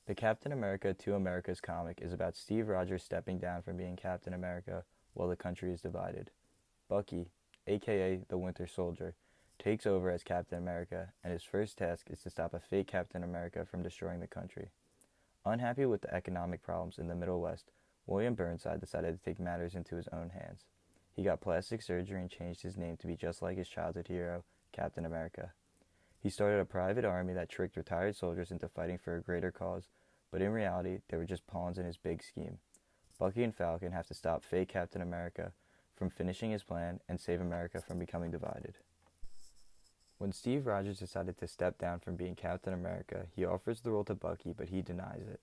The Captain America Two Americas comic is about Steve Rogers stepping down from being Captain America while the country is divided. Bucky, aka the Winter Soldier, takes over as Captain America, and his first task is to stop a fake Captain America from destroying the country. Unhappy with the economic problems in the Middle West, William Burnside decided to take matters into his own hands. He got plastic surgery and changed his name to be just like his childhood hero, Captain America. He started a private army that tricked retired soldiers into fighting for a greater cause, but in reality, they were just pawns in his big scheme. Bucky and Falcon have to stop fake Captain America from finishing his plan and save America from becoming divided. When Steve Rogers decided to step down from being Captain America, he offers the role to Bucky, but he denies it.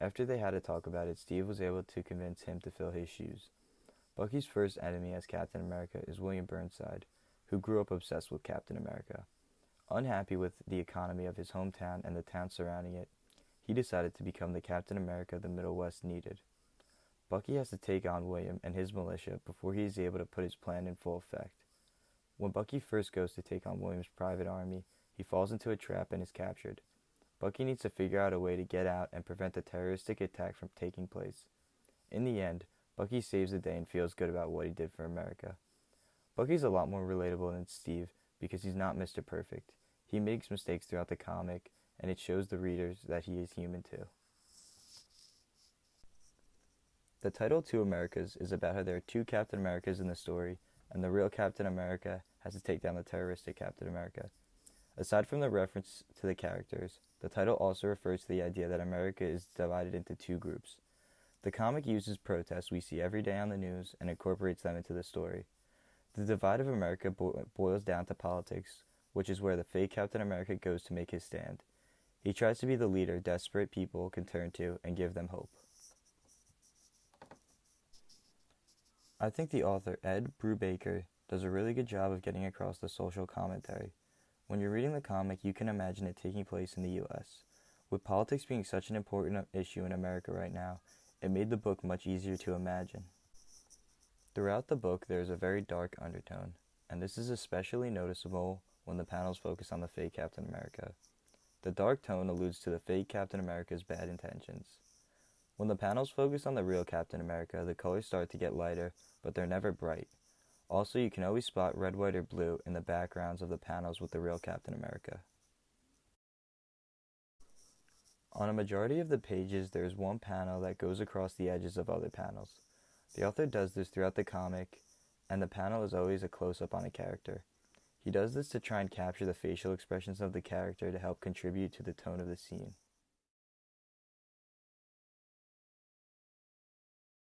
After they had a talk about it, Steve was able to convince him to fill his shoes. Bucky's first enemy as Captain America is William Burnside, who grew up obsessed with Captain America. Unhappy with the economy of his hometown and the town surrounding it, he decided to become the Captain America the Middle West needed. Bucky has to take on William and his militia before he is able to put his plan in full effect. When Bucky first goes to take on William's private army, he falls into a trap and is captured. Bucky needs to figure out a way to get out and prevent a terroristic attack from taking place. In the end, Bucky saves the day and feels good about what he did for America. Bucky's a lot more relatable than Steve because he's not Mr. Perfect. He makes mistakes throughout the comic, and it shows the readers that he is human too. The title Two Americas is about how there are two Captain Americas in the story, and the real Captain America has to take down the terroristic Captain America. Aside from the reference to the characters, the title also refers to the idea that America is divided into two groups. The comic uses protests we see every day on the news and incorporates them into the story. The divide of America boils down to politics, which is where the fake Captain America goes to make his stand. He tries to be the leader desperate people can turn to and give them hope. I think the author Ed Brubaker does a really good job of getting across the social commentary. When you're reading the comic, you can imagine it taking place in the U.S. With politics being such an important issue in America right now, it made the book much easier to imagine. Throughout the book, there is a very dark undertone, and this is especially noticeable when the panels focus on the fake Captain America. The dark tone alludes to the fake Captain America's bad intentions. When the panels focus on the real Captain America, the colors start to get lighter, but they're never bright. Also, you can always spot red, white, or blue in the backgrounds of the panels with the real Captain America. On a majority of the pages, there is one panel that goes across the edges of other panels. The author does this throughout the comic, and the panel is always a close-up on a character. He does this to try and capture the facial expressions of the character to help contribute to the tone of the scene.